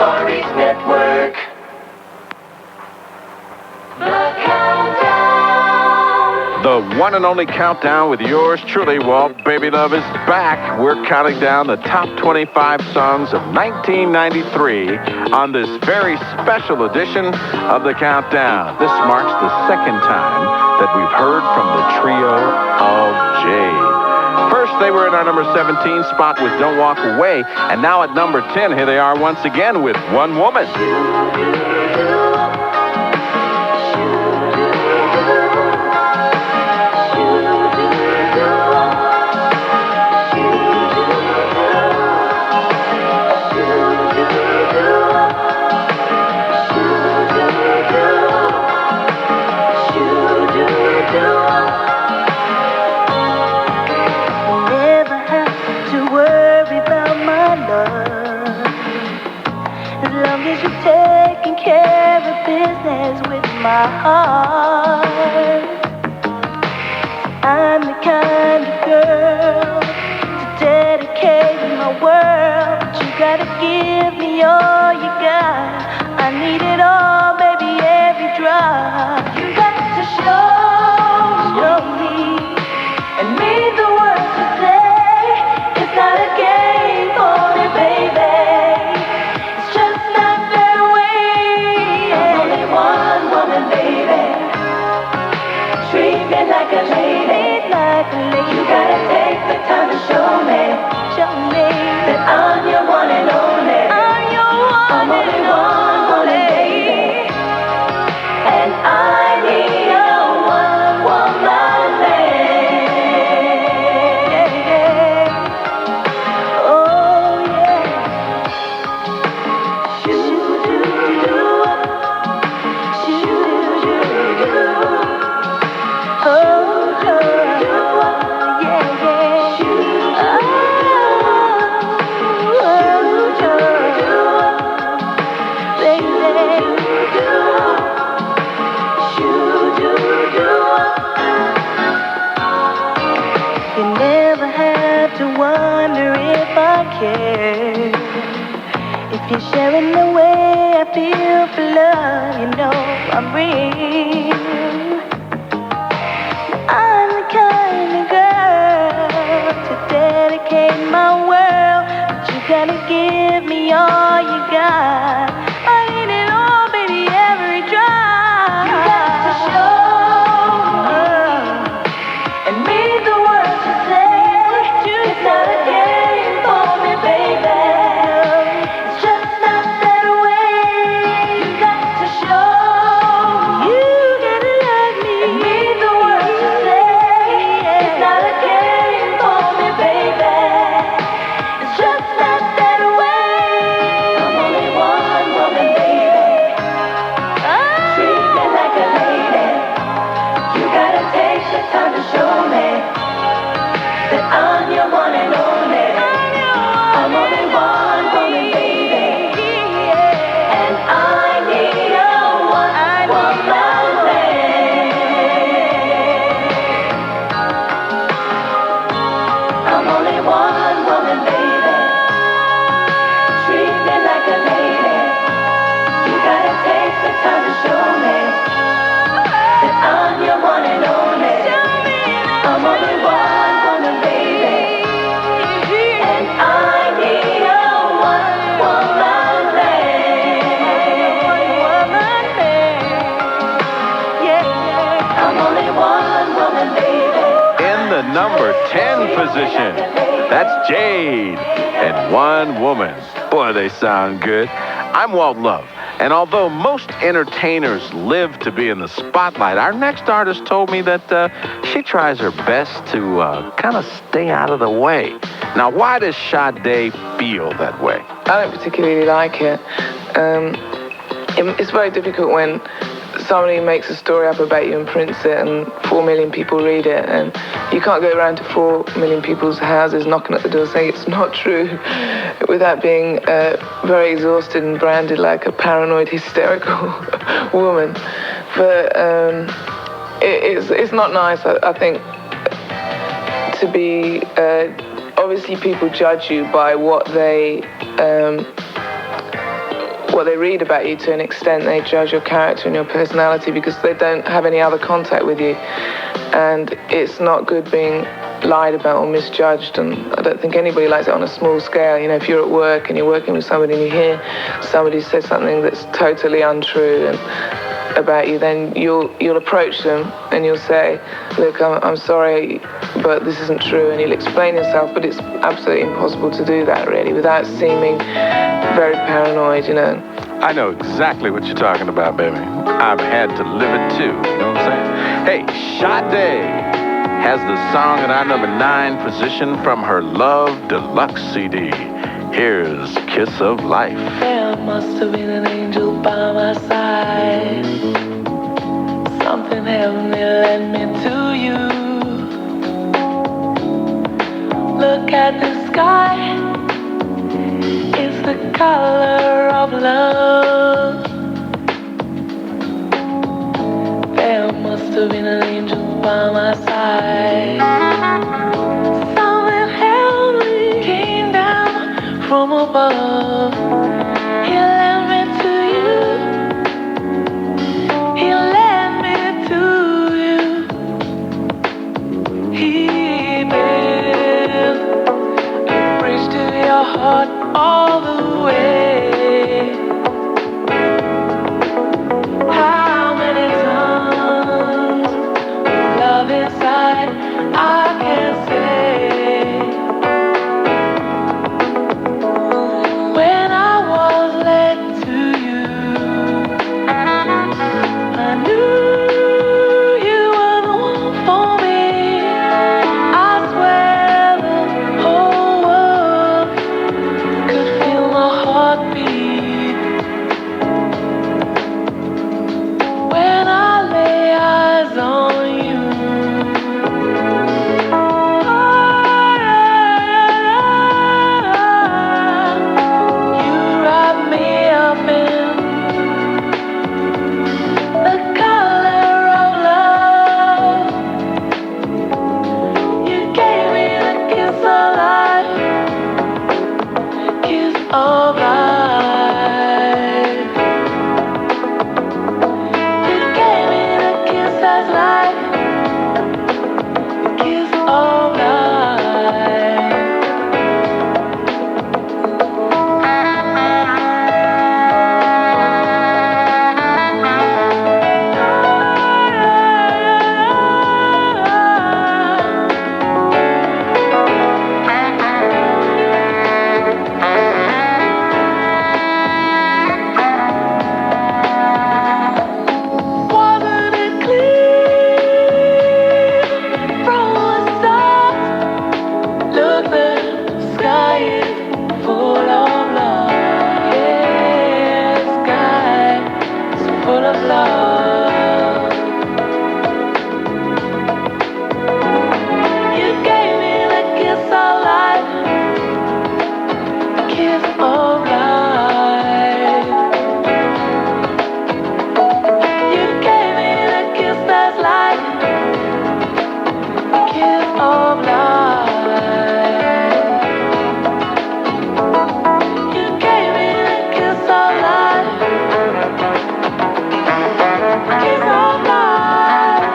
Stories Network. The Countdown. The one and only countdown with yours truly, Walt. Baby Love is back. We're counting down the top 25 songs of 1993 on this very special edition of the countdown. This marks the second time that we've heard from the trio of Jade. First, they were in our number 17 spot with Don't Walk Away, and now at number 10, here they are once again with One Woman. My heart, I'm the kind of girl to dedicate my world, but you gotta give me all you got. I need it all, baby, every drop. You got to show me and mean the words you say. It's not a game for me, baby. It's just not that way. There's only one woman, baby. Treat me like a lady. You gotta take the time to show me that I'm your one and only. I'm only one woman, baby. And I need a one woman man. Oh yeah. If you're sharing the way I feel for love, you know I'm real. I'm the kind of girl to dedicate my world, but you gotta give me all you got. I need it all, baby, every drop. You got to show and mean the words you say. It's not a game for me, baby. It's just not that way. You got to show. You gotta love me and mean the words you say. It's not a game for me, baby. It's just not that way. I'm only one woman, baby. Treat me like a lady. You gotta take the time to show me that I'm your one and only. I'm only one woman, baby. And I need a one woman man. I'm only one woman, baby. Treat me like a lady. You gotta take the time to show me that I'm your one and only. I'm only one woman, baby. And I need a one woman man. I'm only one woman, baby. In the number 10 position, that's Jade and One Woman. Boy, they sound good. I'm Walt Love, and although most entertainers live to be in the spotlight, our next artist told me that she tries her best to kind of stay out of the way. Now, why does Sade feel that way? I don't particularly like it. It's very difficult when somebody makes a story up about you and prints it and 4 million people read it, and you can't go around to 4 million people's houses knocking at the door saying it's not true without being very exhausted and branded like a paranoid, hysterical woman. But it's not nice, I think, to be... obviously people judge you by what they what they read about you to an extent. They judge your character and your personality because they don't have any other contact with you. And it's not good being lied about or misjudged, and I don't think anybody likes it on a small scale. You know, if you're at work and you're working with somebody and you hear somebody say something that's totally untrue and about you, then you'll approach them and you'll say, look, I'm sorry, but this isn't true, and you'll explain yourself. But it's absolutely impossible to do that, really, without seeming very paranoid, you know. I know exactly what you're talking about, baby. I've had to live it too, you know what I'm saying? Hey, Sade has the song at our number 9 position from her Love Deluxe CD. Here's Kiss of Life. There must have been an angel by my side. Something heavenly led me to you. Look at the sky. It's the color of love. There must have been an angel by my side. Something heavenly came down from above. He led me to you. He led me to you. He built a bridge to your heart all the way. How many tons of love inside I can't say. When I was led to you, I knew you were the one for me. I swear the whole world could feel my heartbeat when I lay eyes on you. You wrap me up in the color of love. You gave me the kiss of life, kiss of life. You gave me the kiss that's life, kiss of life. Wasn't it clear from the start? Look, the sky is full of love. Yeah, the sky is full of love. You gave me the kiss of life, kiss of life. You gave me the kiss that's life, kiss of life. You gave me the kiss of life, kiss of life.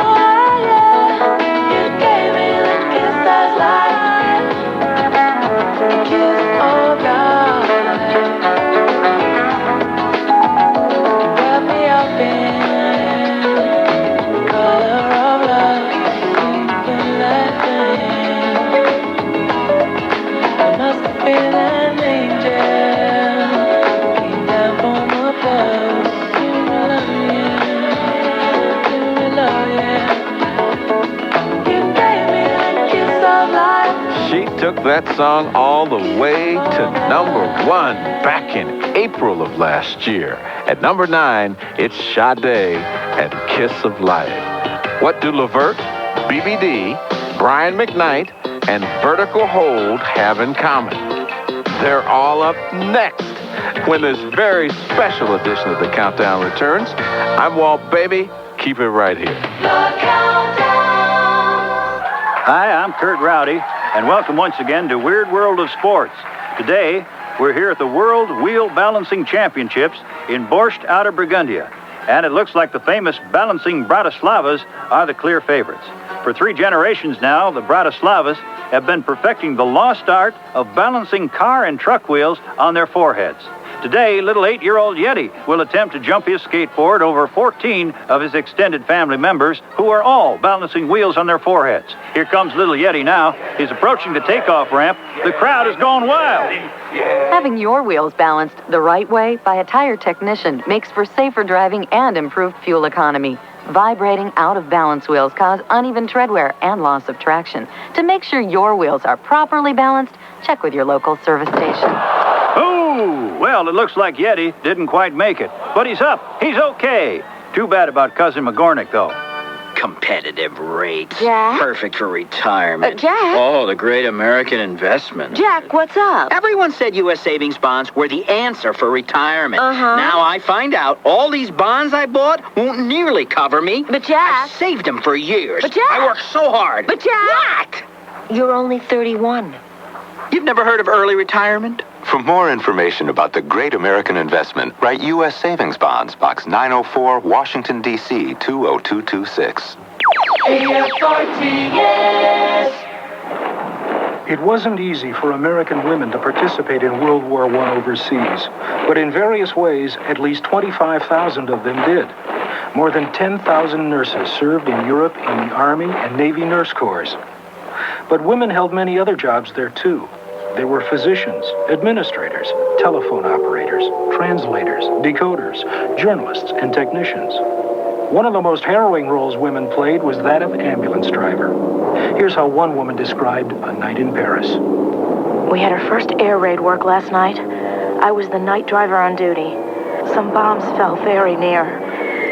Oh yeah, you gave me the kiss that's life, kiss of life. Wrap me up in color of love, keeping that thing. I must have been an angel, came down from above. Give me love, yeah. Give me love, yeah. You gave me the kiss of life. She took that song all the way to number 1 back in April of last year. At number 9, it's Sade and Kiss of Life. What do Levert, BBD, Brian McKnight, and Vertical Hold have in common? They're all up next when this very special edition of the Countdown returns. I'm Walt, baby. Keep it right here. Hi, I'm Kurt Rowdy, and welcome once again to Weird World of Sports. Today, We're here at the World Wheel Balancing Championships in Borscht, Outer Burgundia. And it looks like the famous balancing Bratislavas are the clear favorites. For 3 generations now, the Bratislavas have been perfecting the lost art of balancing car and truck wheels on their foreheads. Today, little 8-year-old Yeti will attempt to jump his skateboard over 14 of his extended family members who are all balancing wheels on their foreheads. Here comes little Yeti now. He's approaching the takeoff ramp. The crowd is going wild. Having your wheels balanced the right way by a tire technician makes for safer driving and improved fuel economy. Vibrating out-of-balance wheels cause uneven tread wear and loss of traction. To make sure your wheels are properly balanced, check with your local service station. Oh, well, it looks like Yeti didn't quite make it. But he's up. He's okay. Too bad about Cousin McGornick, though. Competitive rates. Jack? Perfect for retirement. Jack? Oh, the great American investment. Jack, what's up? Everyone said U.S. savings bonds were the answer for retirement. Uh-huh. Now I find out all these bonds I bought won't nearly cover me. But Jack... I saved them for years. But Jack... I worked so hard. But Jack... What? You're only 31. You've never heard of early retirement? For more information about the great American investment, write U.S. Savings Bonds, Box 904, Washington, D.C. 20226. It wasn't easy for American women to participate in World War I overseas, but in various ways, at least 25,000 of them did. More than 10,000 nurses served in Europe in the Army and Navy Nurse Corps. But women held many other jobs there, too. They were physicians, administrators, telephone operators, translators, decoders, journalists, and technicians. One of the most harrowing roles women played was that of ambulance driver. Here's how one woman described a night in Paris. We had our first air raid work last night. I was the night driver on duty. Some bombs fell very near.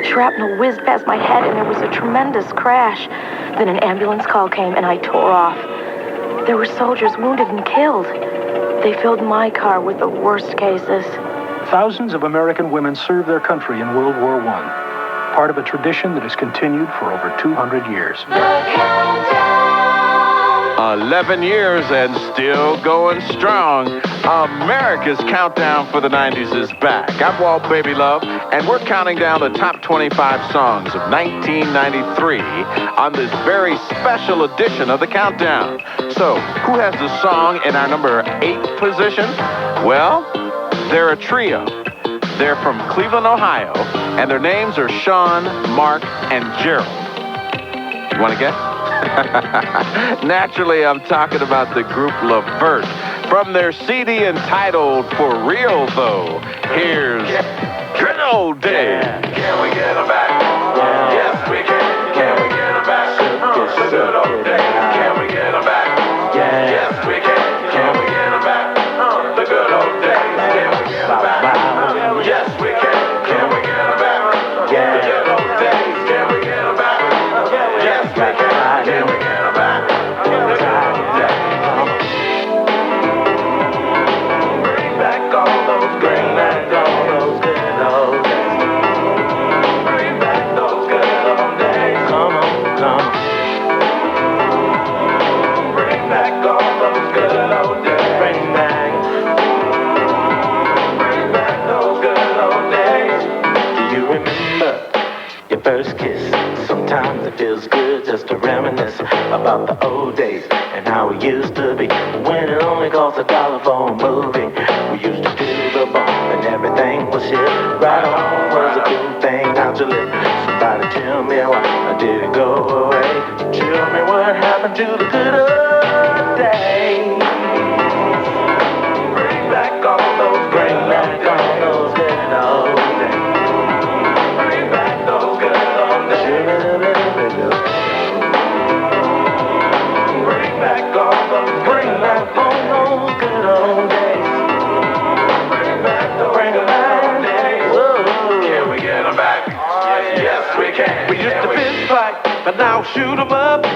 Shrapnel whizzed past my head and there was a tremendous crash. Then an ambulance call came and I tore off. There were soldiers wounded and killed. They filled my car with the worst cases. Thousands of American women served their country in World War I, part of a tradition that has continued for over 200 years. 11 years and still going strong. America's countdown for the 90s is back. I'm Walt Baby Love, and we're counting down the top 25 songs of 1993 on this very special edition of the countdown. So, who has the song in our number 8 position? Well, they're a trio. They're from Cleveland, Ohio, and their names are Sean, Mark, and Gerald. You want to guess? Naturally, I'm talking about the group Levert. From their CD entitled For Real, Though, here's Good Old Days. Can we get them back? Yes, we can. Can we get them back? The good old days. Can we get them back? Yes, we can. Can we get them back? The good old days. Can we get them back? Yes, we can. Can we get them back? The good old days. Can we get them back? Yes, we can. Can we get them back? The good old days. Bring back all those good old days. Bring back those good old days. Come on. Bring back all those good old days. Bring back those good old days. Do you remember your first kiss? Sometimes it feels good just to reminisce about the old days and how it used to be when it only cost $1 for a movie. We used to do the bump and everything was shit. Right on was a cool thing. Now to live. Somebody tell me why did it go away? Tell me what happened to the good old days. Bring back all those good old days. Bring back those good old days. Bring back all those good old days. Bring back those good old days. Can we get them back? Yes, we can. We used to fist fight, but now shoot 'em up.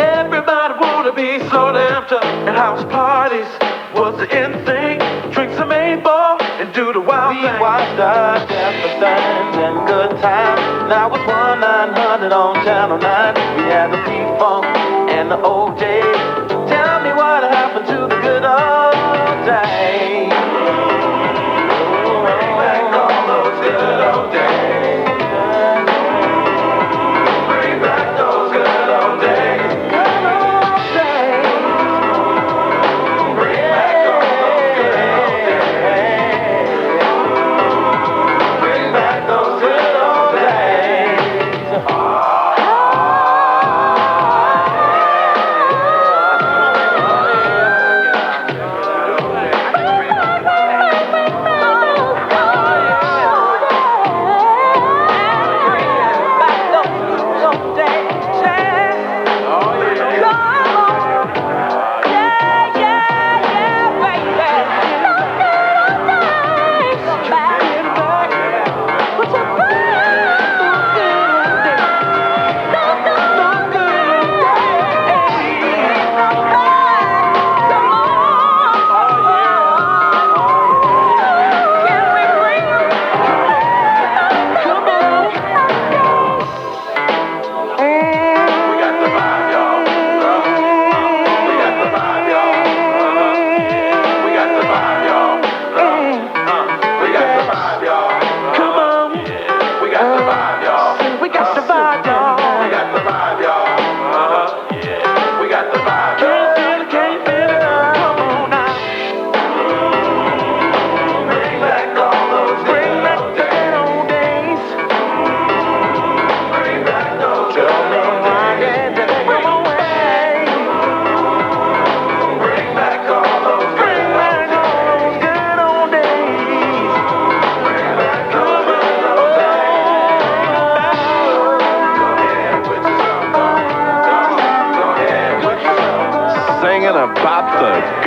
Everybody wanna be so damn tough. And house parties was the in thing. Drink some 8-ball and do the wild thing. We watched our Jeffersons and good times. Now it's 1-900 on Channel 9. We had the P-Funk and the OJ. Tell me what happened to the good old days.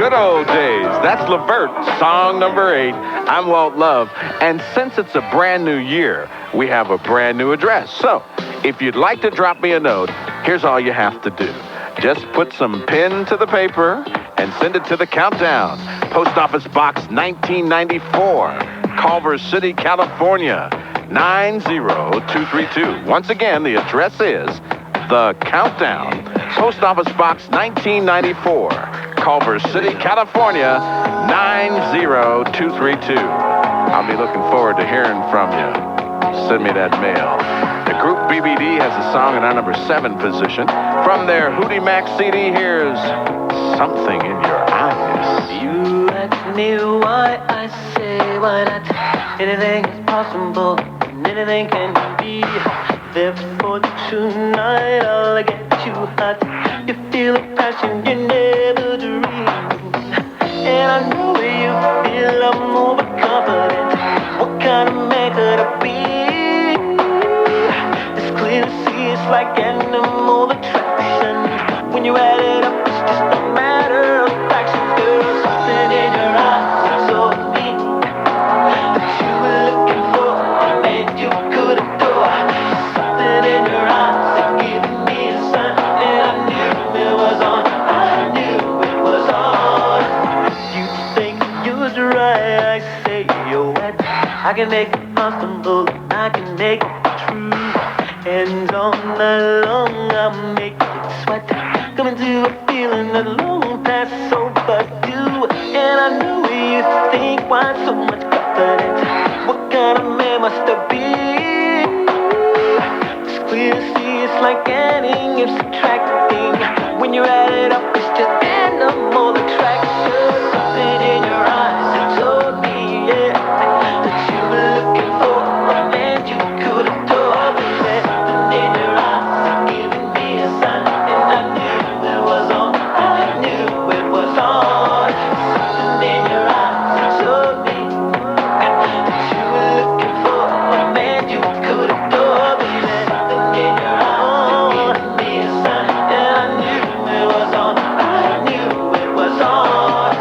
Good Old Days. That's Levert, song number 8. I'm Walt Love, and since it's a brand new year, we have a brand new address. So, if you'd like to drop me a note, here's all you have to do. Just put some pen to the paper and send it to the Countdown. Post Office Box 1994, Culver City, California, 90232. Once again, the address is The Countdown. Post Office Box 1994, Culver City, California, 90232. I'll be looking forward to hearing from you. Send me that mail. The group BBD has a song in our number 7 position. From their Hootie Mac CD, here's Something in Your Eyes. You ask me why I say why not. Anything is possible and anything can be. Therefore tonight I'll get you hot. You feel a passion you never dreamed. And I know you feel I'm overconfident. What kind of man could I be? It's clear to see it's like animal attraction. When you add it up, it's just a matter of fractions. Girl, something in your eyes told me that you were looking for a man you could adore. Something in your eyes that giving me a sign, and I knew it was on. I knew it was on. You think you're right, I say you're wet. I can make it possible, I can make it true. And all night long I'll make it sweat. Coming to a feeling that long past overdue. And I know you think why so much confidence. What kind of man must I be? It's clear to see it's like adding and subtracting. When you add it up, it's just animal attraction. Something in your eyes that told me, yeah, that you were looking for a man you could adore. Something in your eyes giving me a sign, and I knew it was on. I knew it was on. Something in your eyes that told me that you were looking for a man you could adore. Something in your eyes giving me a sign, and I knew it was on. I knew it was on.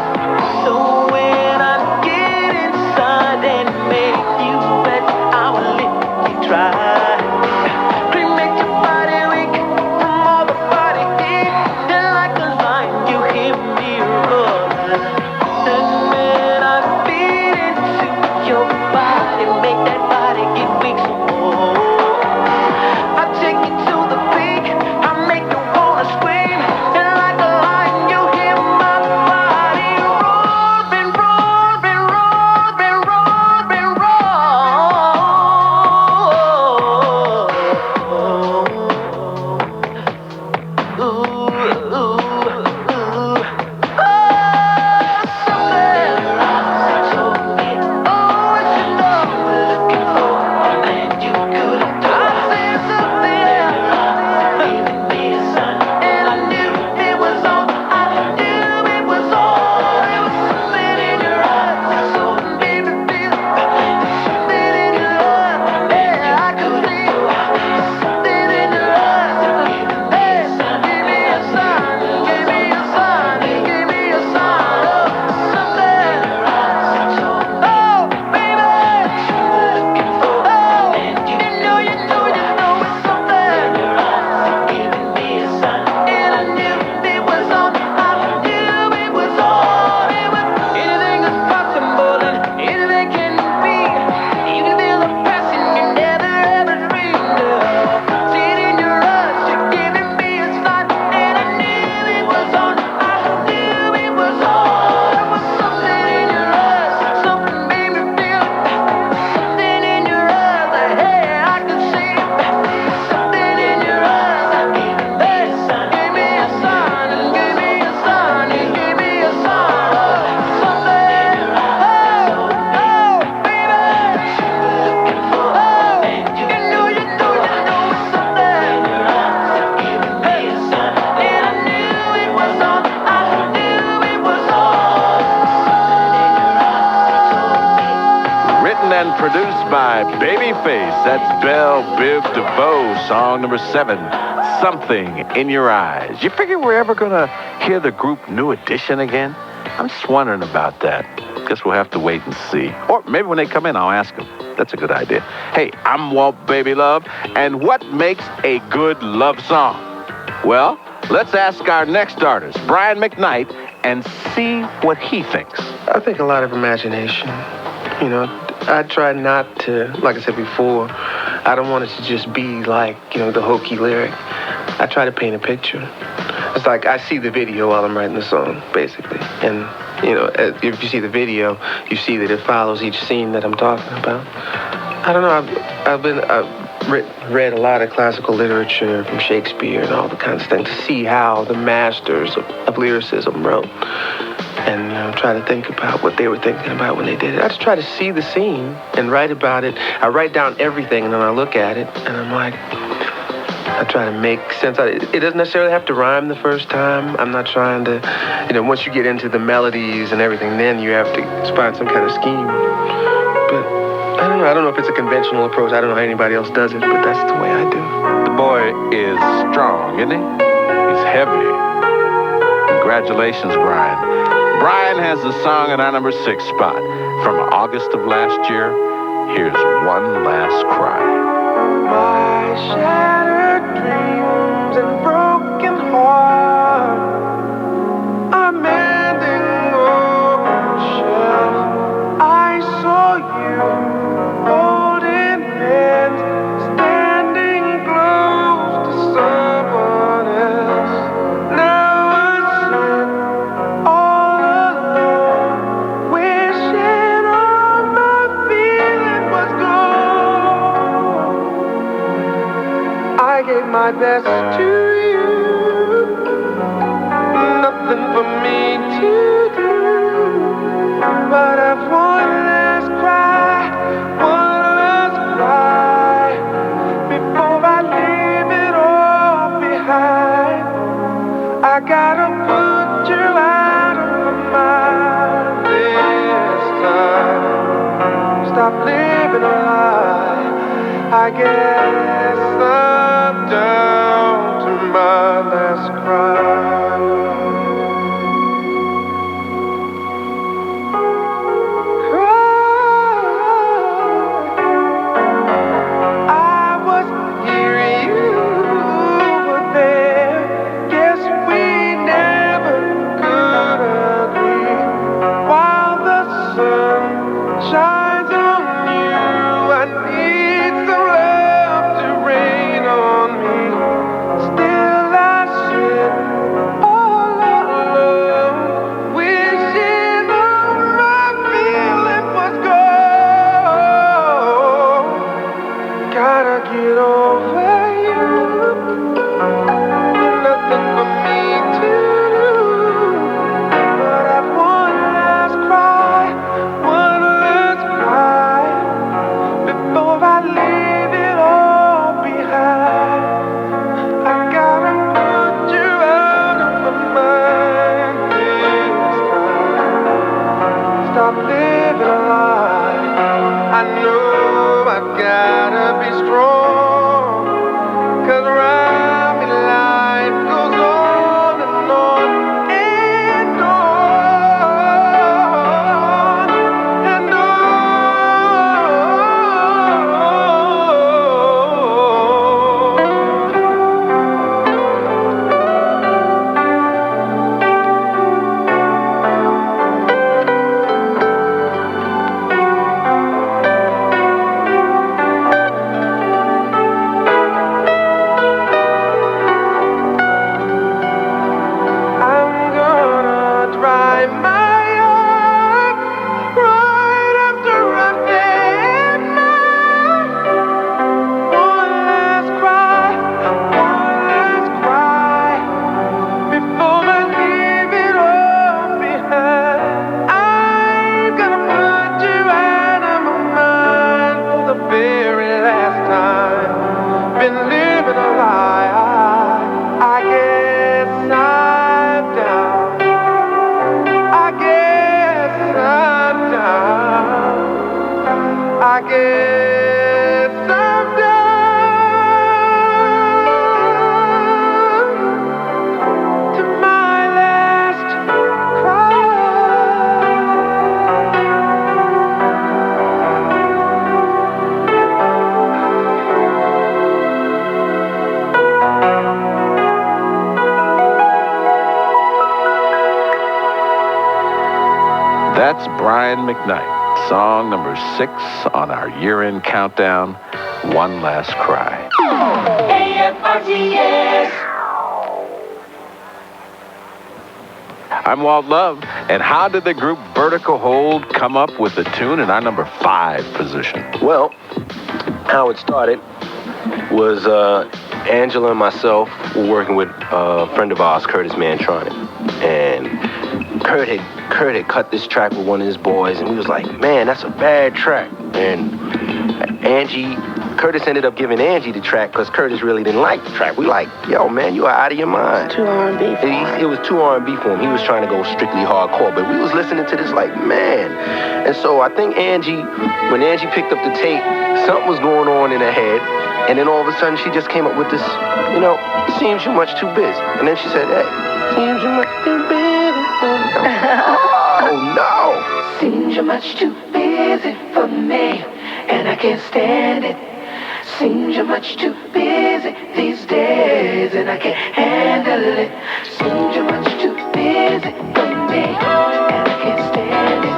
So when I get inside and make you wet, I will let you try. Cremate your body weak from all the body heat. And like a lion, you hear me roar. And when I beat into your body, make that body get weak some more. I take you to the peak, I make you wanna scream. And like a lion, you hear my body roar, and roar, and roar, and roar, and roar. Ooh, ooh, ooh. Oh, something told me. Oh, it's you know we're looking for a man you could adore. I said something giving me a sign, and I knew it was on. I knew it was on. There was something in your eyes that told me to feel. Something in your eyes, yeah, I could feel. Something in your eyes, hey, give me a sign, give me a sign, give me a sign. Oh, something in your eyes that told me, oh, baby, you were looking for a man you know it's something in your eyes giving me a sign, and I knew it was on. I knew it was on. It was anything is possible and anything can be. You can feel the passion you never ever dreamed of. See it in your eyes, you're giving me a sign, and I knew it was on. I knew it was on. There was something in your eyes, something made me feel. Something in your eyes, hey, I can see it. Something in your eyes, hey, give me a sign, and give me a sign, and give me a sign. Something, oh, baby, you were looking for a man you know it's something in your eyes, giving me a sign, and I knew it was on. I knew it was on. Something in your eyes told me. Written and produced by Babyface. That's Belle Biv DeVoe, song number 7, Something in Your Eyes. You figure we're ever going to hear the group New Edition again? I'm just wondering about that. Guess we'll have to wait and see. Or maybe when they come in, I'll ask them. That's a good idea. Hey, I'm Walt Baby Love, and what makes a good love song? Well, let's ask our next artist, Brian McKnight, and see what he thinks. I think a lot of imagination. You know, I try not to, like I said before, I don't want it to just be like, the hokey lyric. I try to paint a picture. It's like I see the video while I'm writing the song, basically. And, if you see the video, you see that it follows each scene that I'm talking about. I don't know, I've read a lot of classical literature from Shakespeare and all the kinds of things to see how the masters of lyricism wrote. And try to think about what they were thinking about when they did it. I just try to see the scene and write about it. I write down everything and then I look at it and I'm like, I try to make sense out of it. It doesn't necessarily have to rhyme the first time. I'm not trying to, once you get into the melodies and everything, then you have to find some kind of scheme. But I don't know if it's a conventional approach. I don't know how anybody else does it, but that's the way I do. The boy is strong, isn't he? He's heavy. Congratulations, Brian. Brian has the song in our number 6 spot. From August of last year, here's One Last Cry. My shattered dreams and broken heart are mending over the shelf. I saw you holding hands, standing close to someone else. Now I sit all alone, wishing all my feeling was gone. I gave my best to you, nothing for me to do, but I've one last cry before I leave it all behind. I gotta put you out of my mind this time. Stop living a lie. I guess I'm down to my last cry. I was here, you were there. Guess we never could agree. While the sun shines on you, I need some love to rain on me. Still I sit all alone, wishing all my feeling was gone. Gotta get over you, nothing for me to do, but I've one last cry before I leave it all behind. I gotta put you out of my mind this time. Stop living a lie. I know I've gotta be strong, 'cause around me life goes on and on and on and I'm gonna dry my eyes right after I've had mine. One last cry before I leave it all behind. I'm gonna put you out of my mind for the very last time. Been living a lie. I guess I'm down. I guess I'm down. I guess I'm down to my last cry. That's Brian McKnight. Song number 6 on our year-end countdown, One Last Cry. AFRTS. I'm Walt Love, and how did the group Vertical Hold come up with the tune in our number 5 position? Well, how it started was Angela and myself were working with a friend of ours, Curtis Mantronic, and Kurt had cut this track with one of his boys, and we was like, man, that's a bad track. And Curtis ended up giving Angie the track because Curtis really didn't like the track. We like, yo, man, you are out of your mind. Too R&B for him. It was too R&B for him. He was trying to go strictly hardcore, but we was listening to this like, man. And so I think when Angie picked up the tape, something was going on in her head, and then all of a sudden she just came up with this, seems you're much too busy. And then she said, hey, seems you're much too busy. Oh, no. Seems you're much too busy for me, and I can't stand it. Seems you're much too busy these days, and I can't handle it. Seems you're much too busy for me, and I can't stand it.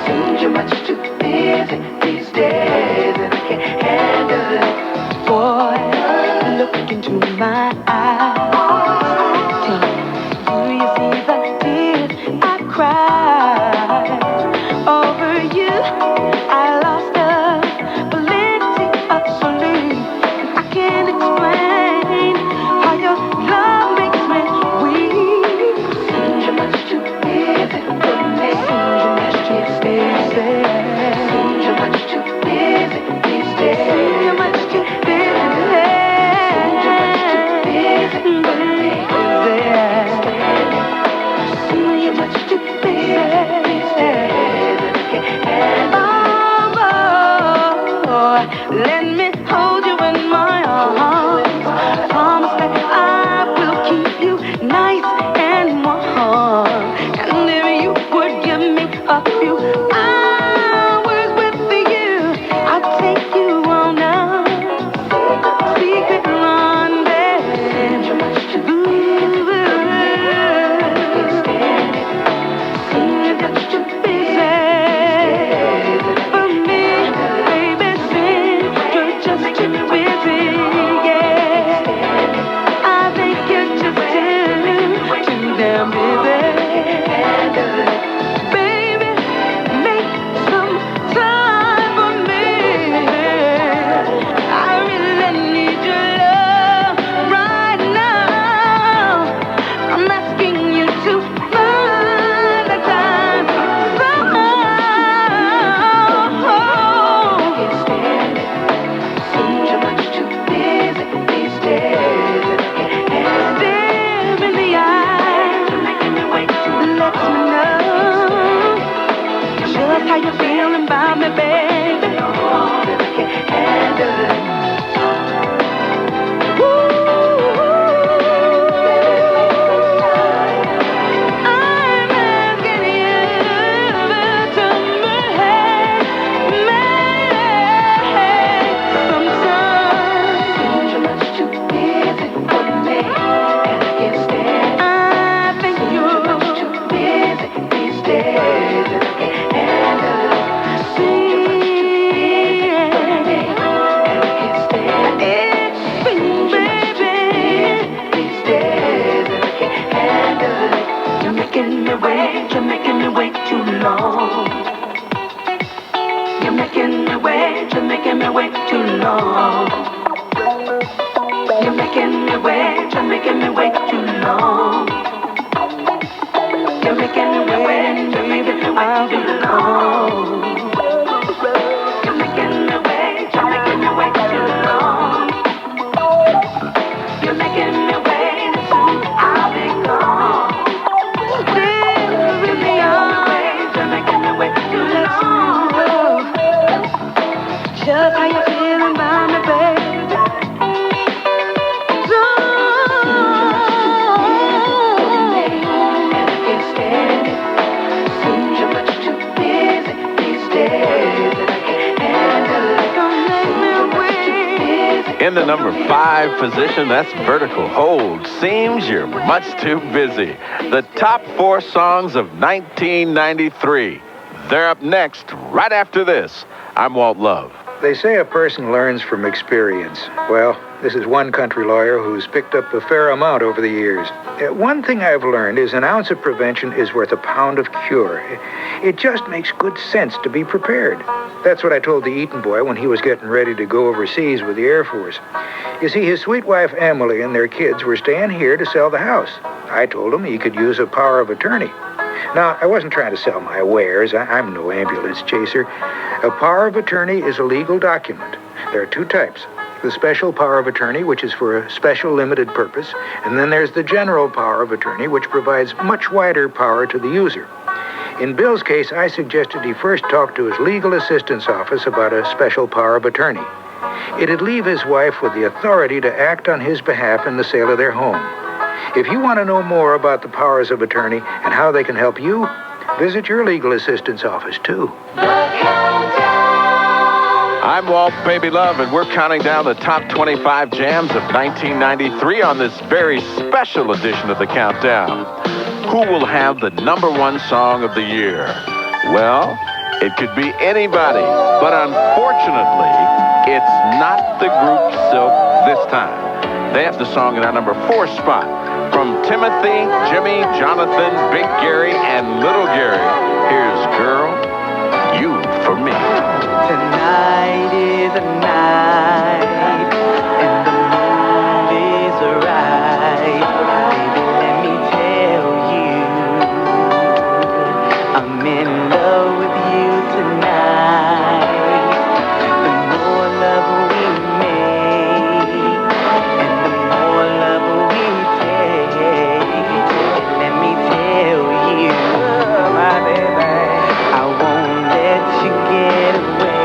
Seems you're much too busy these days, and I can't handle it. Boy, look into my eyes. Tell me, do you see the tears I cried over you? I lost ability of sleep. I can't explain how your love makes me weak. Seems you're much too busy for me. Seems you're much too busy. Seems you're much too busy these days. Seems you're much too busy. Seems you're much too busy for me. Seems you're much too busy these days, and I can't handle it. Let me hold you in my arms. Promise that I will keep you nice and warm. And if you would give me a few hours with you, I'll take you on a secret rendezvous. Seems you're much too busy. Seems you're much too busy for me, baby. Seems you're just too busy, yeah. I think you're just too damn busy. Baby, make some time for me. I really need your love right now. I'm asking you to find the time somehow. Can't stand it. Seems you're much too busy these days, and I can't stare in the eye. You're making me wait too long. Let me know just how you're feeling about me, baby. And I can't handle it. I'm asking you to make some time. Seems you're much too busy for me, and I can't stand it. I think you're much too busy these days, and I can't handle it. Seems you're much too busy for me, and I can't stand it. Seems you're much too busy these days, and I can't handle it. You're making me wait too long. You're making me wait too long. You're making me wait too long. You're making me wait too long. You're making me wait too long. You're making me wait, and soon I'll be gone. You're making me wait too long. Just how you feeling about me, baby? And I can't stand it. Seems you're much too busy these days, and I can't handle it. Don't make me wait. In the number 5 position, that's Vertical Hold. Seems you're much too busy. The top 4 songs of 1993 They're up next, right after this. I'm Walt Love. They say a person learns from experience. Well, this is one country lawyer who's picked up a fair amount over the years. One thing I've learned is an ounce of prevention is worth a pound of cure. It just makes good sense to be prepared. That's what I told the Eaton boy when he was getting ready to go overseas with the Air Force. You see, his sweet wife Emily and their kids were staying here to sell the house. I told him he could use a power of attorney. Now, I wasn't trying to sell my wares. I'm no ambulance chaser. A power of attorney is a legal document. There are two types. The special power of attorney, which is for a special limited purpose, and then there's the general power of attorney, which provides much wider power to the user. In Bill's case, I suggested he first talk to his legal assistant's office about a special power of attorney. It'd leave his wife with the authority to act on his behalf in the sale of their home. If you want to know more about the powers of attorney and how they can help you, visit your legal assistant's office, too. I'm Walt Baby Love, and we're counting down the top 25 jams of 1993 on this very special edition of the Countdown. Who will have the #1 song of the year? Well, it could be anybody, but unfortunately, it's not the group Silk this time. They have the song in our #4 spot. From Timothy, Jimmy, Jonathan, Big Gary, and Little Gary, here's Girl, You for Me. Tonight is a night, and the mood is right. Baby, let me tell you, I'm in love with you tonight. The more love we make, and the more love we take, let me tell you, my baby, I won't let you get away.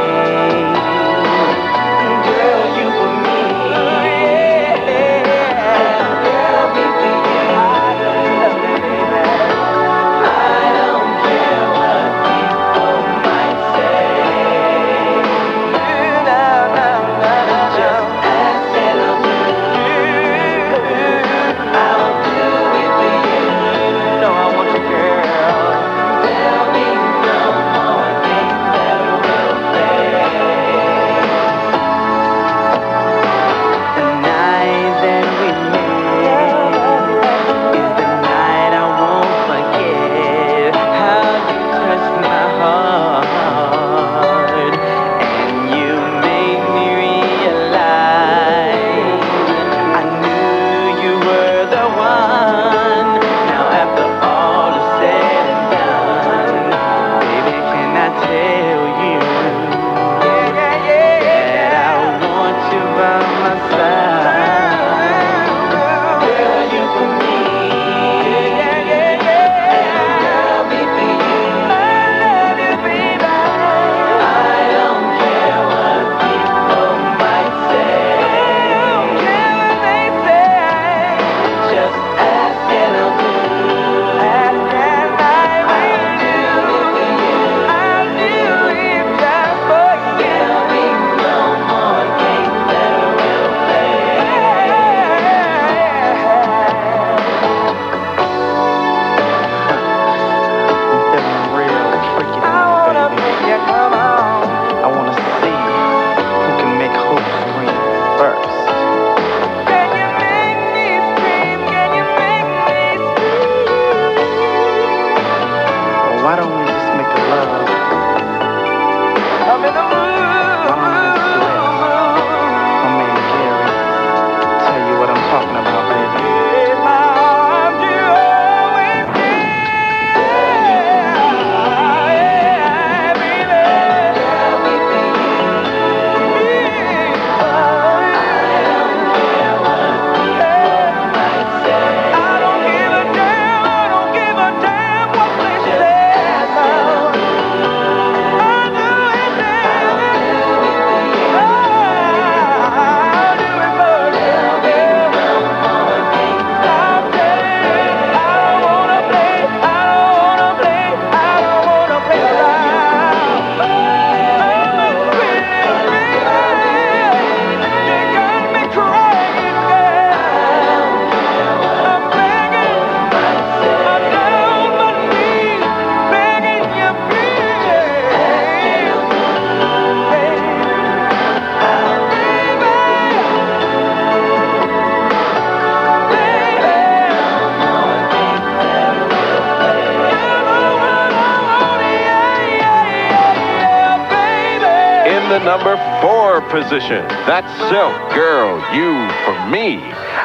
In the number 4 position, that's Silk, Girl, You for Me.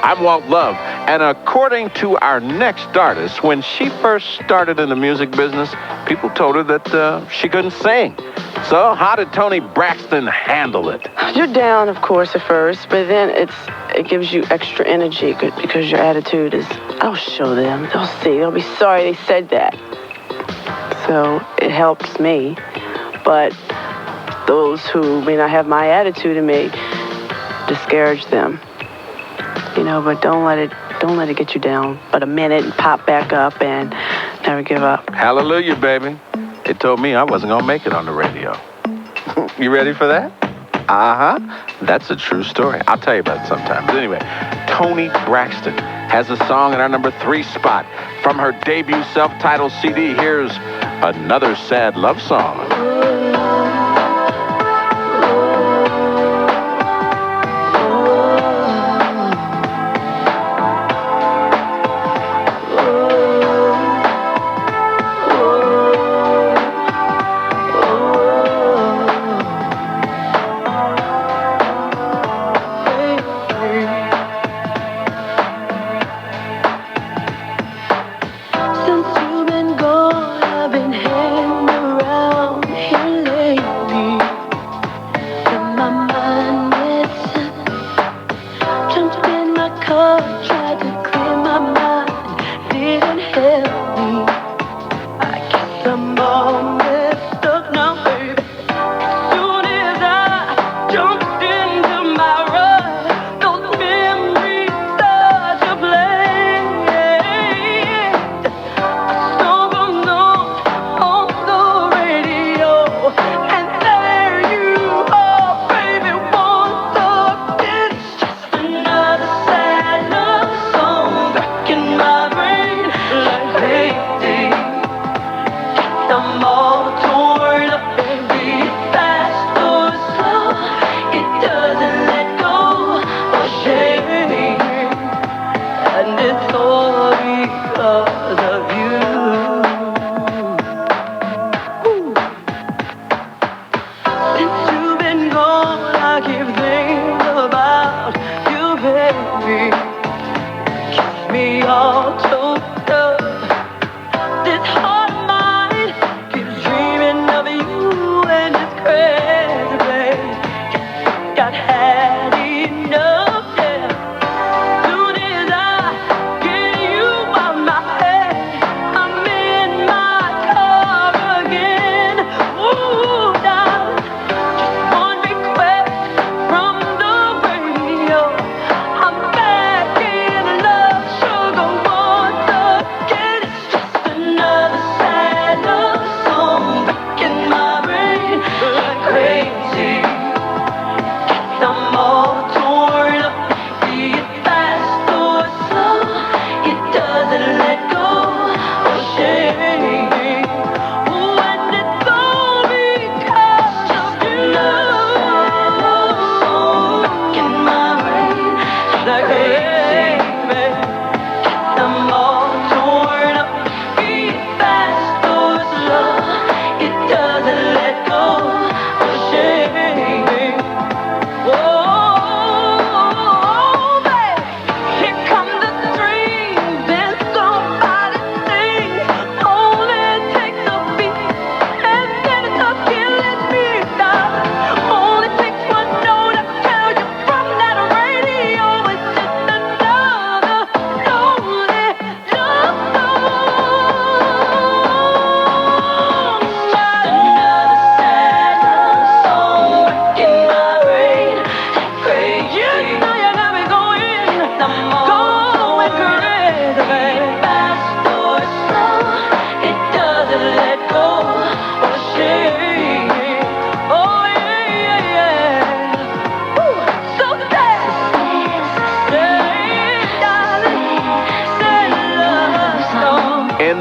I'm Walt Love, and according to our next artist, when she first started in the music business, people told her that she couldn't sing. So how did Toni Braxton handle it? You're down, of course, at first, but then it gives you extra energy because your attitude is, I'll show them, they'll see, they'll be sorry they said that. So it helps me, but those who may not have my attitude and may discourage them, but don't let it get you down but a minute and pop back up and never give up. Hallelujah, baby. It told me I wasn't gonna make it on the radio. You ready for that? That's a true story. I'll tell you about it sometime. But anyway, Toni Braxton has a song in our number 3 spot from her debut self-titled CD. Here's Another Sad Love Song.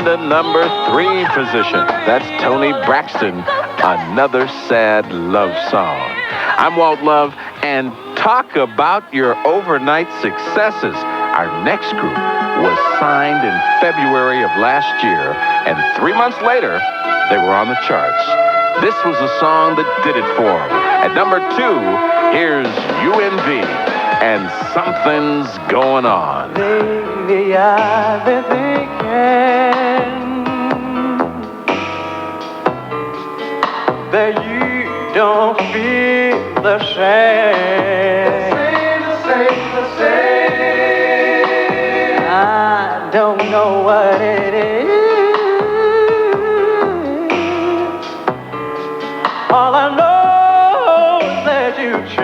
The number 3 position. That's Toni Braxton, Another Sad Love Song. I'm Walt Love, and talk about your overnight successes. Our next group was signed in February of last year, and 3 months later, they were on the charts. this was the song that did it for him. At number 2, here's U.N.V. and Something's Going On. Lately I've been thinking that you don't feel the same. The same. I don't know what it is. All I know is that you've changed.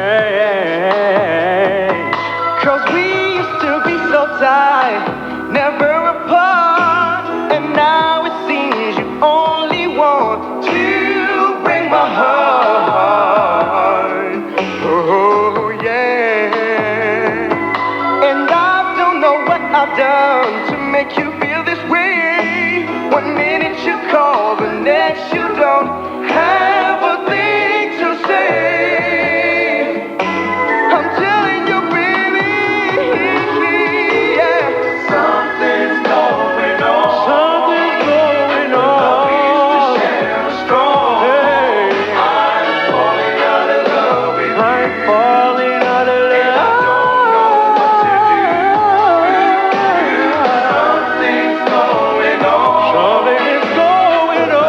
'Cause we used to be so tight, never apart. And now it seems you only want to break my heart. Oh, yeah. And I don't know what I've done to make you feel this way. One minute you call, the next you don't have a thing to say. I'm telling you, baby, yeah. Something's going on. Something's going on. We used to share a strong. Hey. I'm falling out of love with you. I'm falling out of love. And I don't know what to do. Something's going on. Something is going on.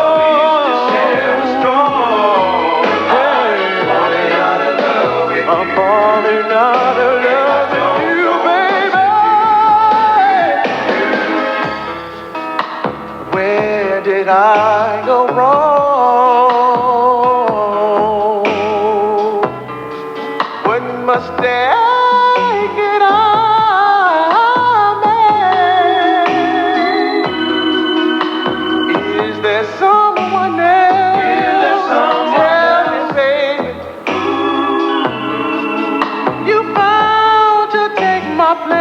I'm falling out of love with you, baby. Where did I go wrong? What mistake did I make? Is there someone else? Tell me, baby. You found to take my place.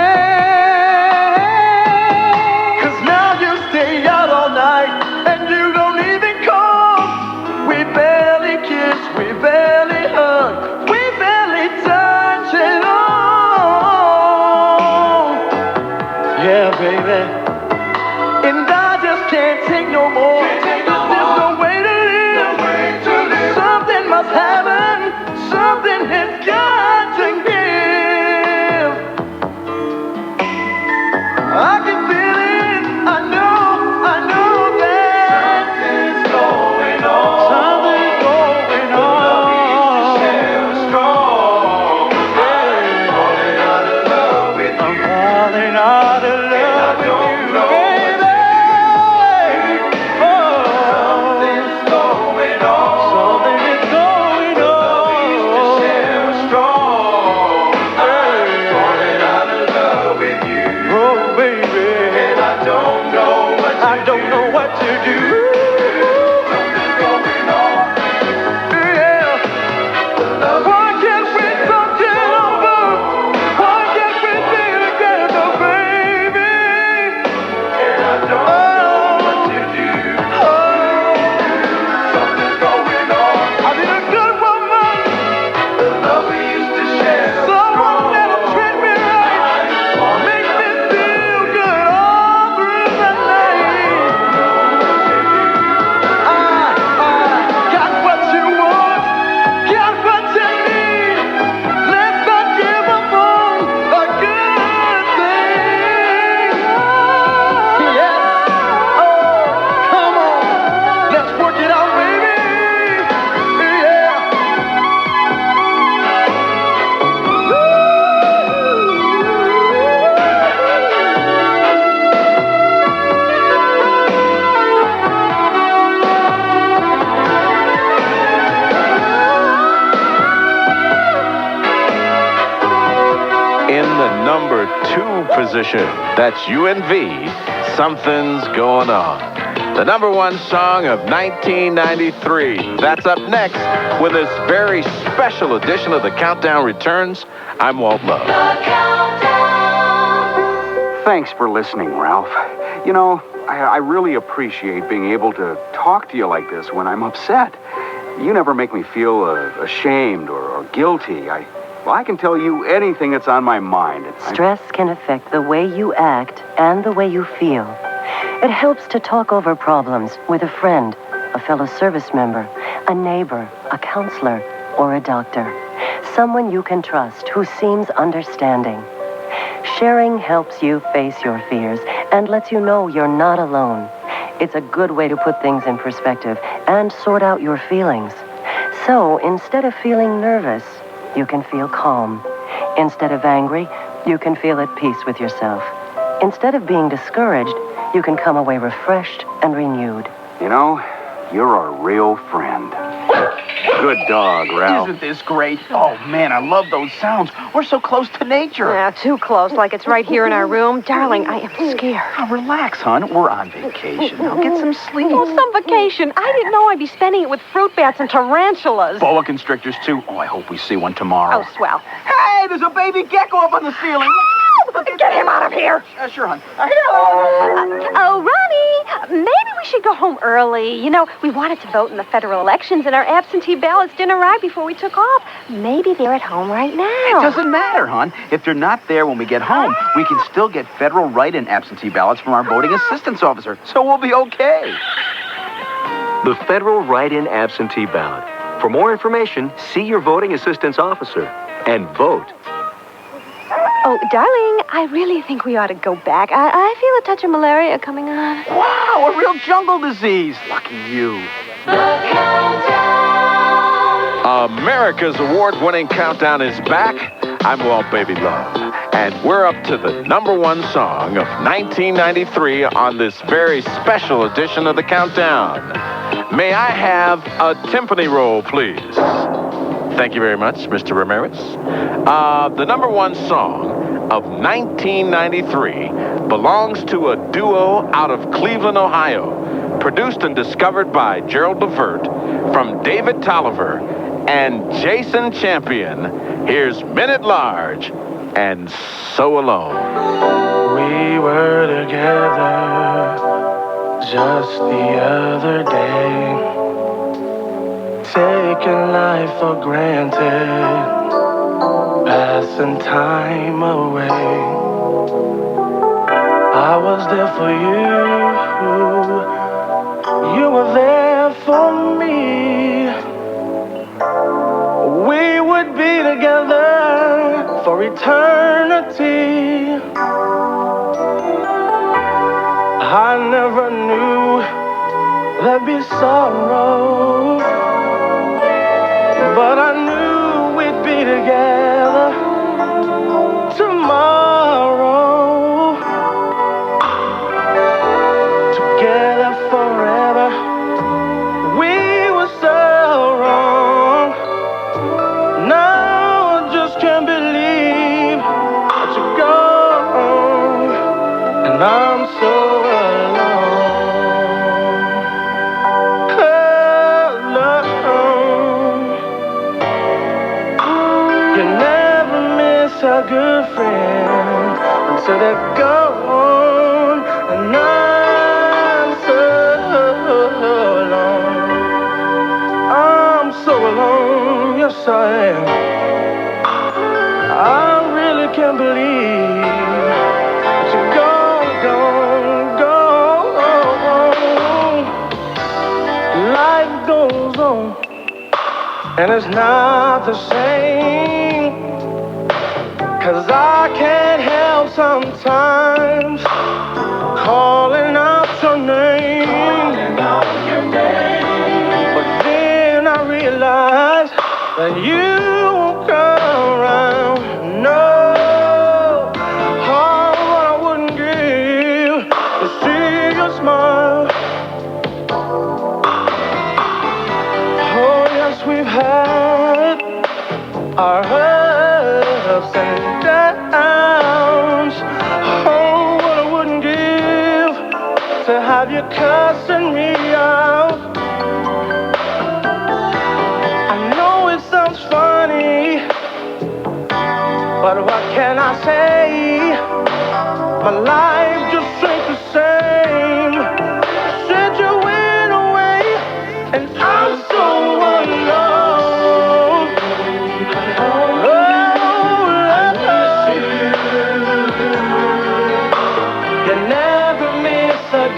'Cause now you stay out all night and you don't even call. We barely kiss, we barely hug, we barely touch at all. Yeah, baby. And I just can't take no more. There's no way to live. Something must happen. Something has got to give. I can feel it. I know that something's going on. Something's going on. We used to share a strong. I'm falling out of love with you. I'm falling out of love with you, baby. Oh, something's going on. Something is going on. We used to share a strong. I'm falling out of love with you. Oh, baby. And I don't know what to do. I don't know what to do. Something's going on. Yeah. Why can't we come together? Why can't we be together, baby? And I don't know what to do. Something's going on. I need a good woman. The love we used to share. Someone that'll treat me right. Make me feel good all through the night. Got what you want. Got what you need. Let's not give up on a good thing. Yeah. Oh, come on. Let's work it out, baby. Yeah. In the number 2 position, that's U.N.V, Something's Going On. The number 1 song of 1993. That's up next with this very special edition of The Countdown returns. I'm Walt Love. Thanks for listening, Ralph. You know, I really appreciate being able to talk to you like this when I'm upset. You never make me feel ashamed or guilty. I can tell you anything that's on my mind. Stress can affect the way you act and the way you feel. It helps to talk over problems with a friend, a fellow service member, A neighbor, a counselor, or a doctor. Someone you can trust who seems understanding. Sharing helps you face your fears and lets you know you're not alone. It's a good way to put things in perspective and sort out your feelings. So instead of feeling nervous, you can feel calm. Instead of angry, you can feel at peace with yourself. Instead of being discouraged, you can come away refreshed and renewed. You know, you're a real friend. Good dog, Ralph. Isn't this great? Oh, man, I love those sounds. We're so close to nature. Yeah, too close, like it's right here in our room. Darling, I am scared. Now, relax, hon. We're on vacation. Now, get some sleep. Oh, some vacation. I didn't know I'd be spending it with fruit bats and tarantulas. Boa constrictors, too. Oh, I hope we see one tomorrow. Oh, swell. Hey, there's a baby gecko up on the ceiling. Get him out of here. Sure, hon. Oh, Ronnie, maybe we should go home early. You know, we wanted to vote in the federal elections, and our absentee ballots didn't arrive before we took off. Maybe they're at home right now. It doesn't matter, hon. If they're not there when we get home, we can still get federal write-in absentee ballots from our voting assistance officer, so we'll be okay. The federal write-in absentee ballot. For more information, see your voting assistance officer and vote. Oh, darling, I really think we ought to go back. I feel a touch of malaria coming on. Wow, a real jungle disease. Lucky you. America's award-winning countdown is back. I'm Walt Baby Love, and we're up to the #1 song of 1993 on this very special edition of the countdown. May I have a timpani roll, please? Thank you very much, Mr. Ramirez. The #1 song of 1993 belongs to a duo out of Cleveland, Ohio, produced and discovered by Gerald Levert from David Tolliver and Jason Champion. Here's Men at Large and So Alone. We were together just the other day, taking life for granted, passing time away. I was there for you were there for me. We would be together for eternity. I never knew there'd be sorrow, but I knew we'd be together tomorrow, together forever. We were so wrong. Now I just can't believe that you're gone, and I'm so a good friend until they're gone, and I'm so alone. I'm so alone, yes I am. I really can't believe that you're gone, gone. Life goes on, and it's not the same. 'Cause I can't help sometimes calling out your name. But then I realize that you won't come around. No, all I wouldn't give to see your smile. Oh yes, we've had our ups and downs. Oh, what I wouldn't give to have you cussing me out. I know it sounds funny, but what can I say? My life just ain't the same. Said you went away, and I'm so alone.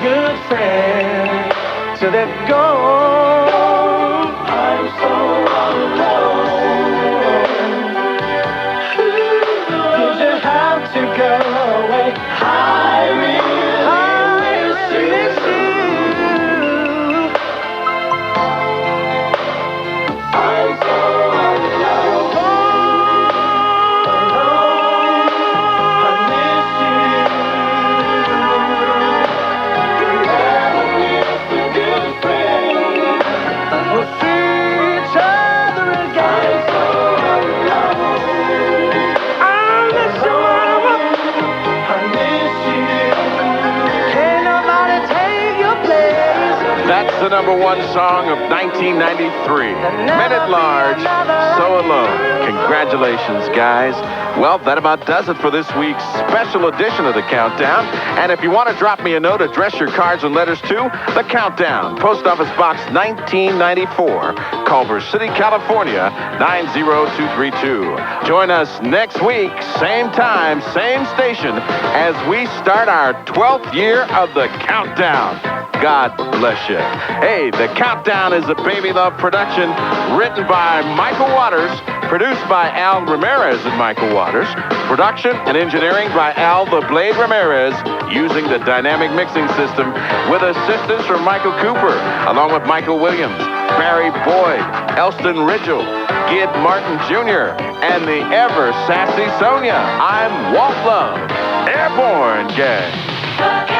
Good friend, so they're gone. the #1 song of 1993. Men at Large, So Alone. Congratulations, guys. Well, that about does it for this week's special edition of The Countdown. And if you want to drop me a note, address your cards and letters to The Countdown, Post Office Box 1994, Culver City, California, 90232. Join us next week, same time, same station, as we start our 12th year of The Countdown. God bless you. Hey, The Countdown is a Baby Love production, written by Michael Waters, produced by Al Ramirez and Michael Waters, production and engineering by Al the Blade Ramirez, using the dynamic mixing system with assistance from Michael Cooper, along with Michael Williams, Barry Boyd, Elston Ridgel, Gid Martin Jr., and the ever sassy Sonia. I'm Walt Love, Airborne Gang.